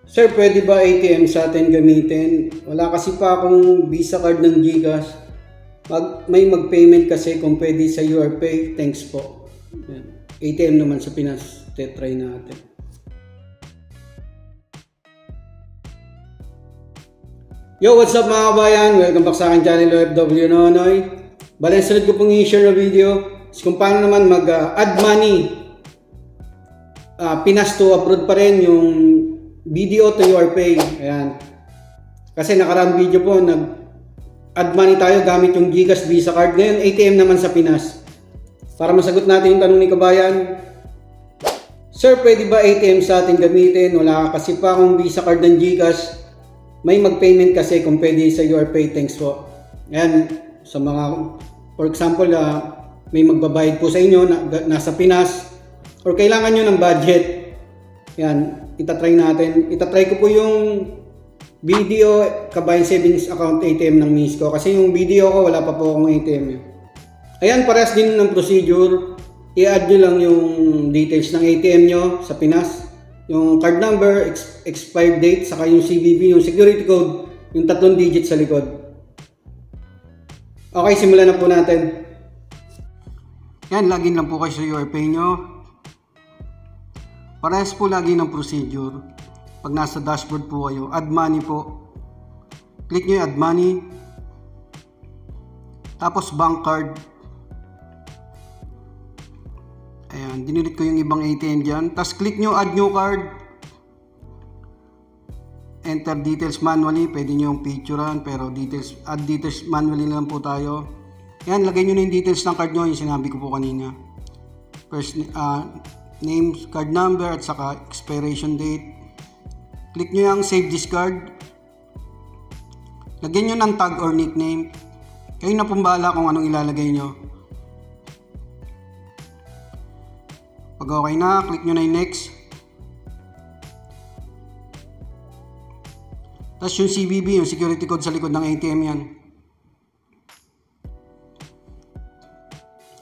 Sir, pwede ba ATM sa atin gamitin? Wala kasi pa akong Visa card ng GCash. May mag-payment kasi kung pwede sa URPay. Thanks po. Yan. ATM naman sa Pinas. Try natin. Yo, what's up mga kabayan? Welcome back sa aking channel OFW Nonoy. Bale, sunod ko pong i-share na video is kung paano naman mag-add money Pinas to abroad pa rin yung BDO to URPay. Ayan. Kasi nakarang video po, nag-add money tayo gamit yung GCash Visa card. Ngayon, ATM naman sa Pinas. Para masagot natin yung tanong ni kabayan, Sir, pwede ba ATM sa atin gamitin? Wala kasi pa akong Visa card ng GCash. May mag-payment kasi kung pwede sa URPay. Thanks po. Ayan. Sa mga, for example, may magbabayad po sa inyo na nasa Pinas or kailangan nyo ng budget. Yan, itatry natin. Itatry ko po yung BDO Kabayan Savings Account ATM ng miss ko. Kasi yung BDO ko, wala pa po akong ATM. Ayan, parehas din ng procedure. I-add nyo lang yung details ng ATM nyo sa Pinas. Yung card number, expired date, saka yung CVV, yung security code, yung 3 digits sa likod. Okay, simulan na po natin. Yan, login lang po kayo sa URPay nyo. Parehas po lagi ng procedure. Pag nasa dashboard po kayo, add money po. Click nyo yung add money. Tapos bank card. Ayan, dinilit ko yung ibang ATM dyan. Tapos click nyo add new card. Enter details manually. Pwede nyo yung picturean, pero details, add details manually lang po tayo. Ayan, lagay nyo na yung details ng card nyo, yung sinabi ko po kanina. First, name, card number, at saka expiration date. Click nyo yung save this card. Lagyan nyo ng tag or nickname. Kayo na pong bahala kung anong ilalagay nyo. Pag okay na, click nyo na yung next. Tapos yung CVV, yung security code sa likod ng ATM yan.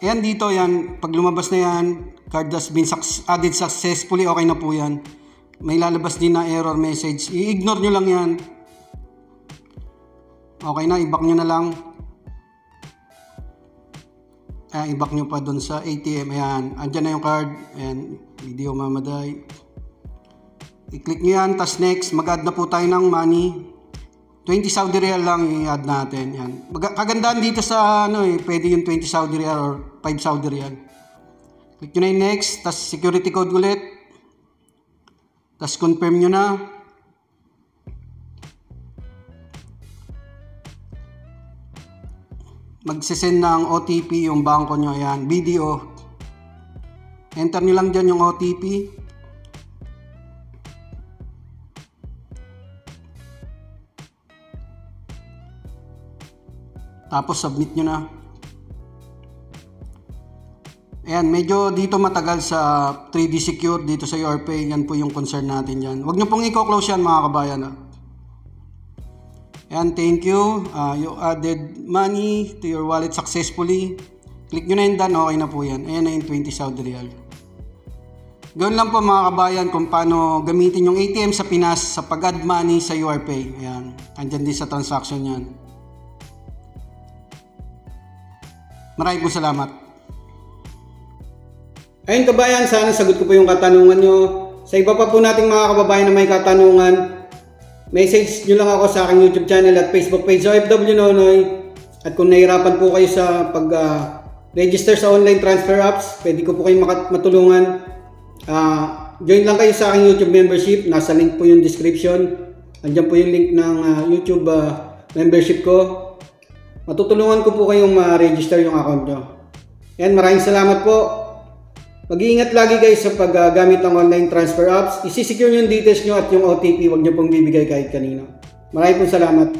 Ayan dito yan, pag lumabas na yan, card has been added successfully, okay na po yan. May lalabas din na error message. I-ignore nyo lang yan. Okay na, i-back nyo na lang. I-back nyo pa dun sa ATM. Ayan, andyan na yung card. Ayan, video mamaday. I-click nyo yan, tas next, mag-add na po tayo ng money. 20 Saudi Real lang i-add natin. Yan. Kagandaan dito sa pwede yung 20 Saudi Real or 5 Saudi Real. Click nyo na yung next, tas security code ulit. Tas confirm nyo na. Magsisend ng OTP yung bangko nyo. Ayan, BDO. Enter nyo lang dyan yung OTP. Tapos submit nyo na. Ayan, medyo dito matagal sa 3D Secure dito sa URPay. Yan po yung concern natin dyan. Huwag nyo pong i-close yan mga kabayan. Ayan, thank you. You added money to your wallet successfully. Click nyo na yung done. Okay na po yan. Ayan na yung 20 Saudi Real. Gawin lang po mga kabayan kung paano gamitin yung ATM sa Pinas sa pag-add money sa URPay. Ayan, andyan din sa transaction yan. Maraming po salamat. Ayun kabayan, sana sagot ko po yung katanungan nyo. Sa iba pa po nating mga kababayan na may katanungan, message nyo lang ako sa aking YouTube channel at Facebook page OFW Nonoy. At kung nahirapan po kayo sa pag-register sa online transfer apps, pwede ko po kayong matulungan. Join lang kayo sa aking YouTube membership. Nasa link po yung description. Andiyan po yung link ng YouTube membership ko. Matutulungan ko po kayong ma-register yung account nyo. Yan, maraming salamat po. Mag-iingat lagi guys sa paggamit ng online transfer apps. Isi-secure nyo yung details nyo at yung OTP, huwag nyo pong bibigay kahit kanino. Maraming po salamat.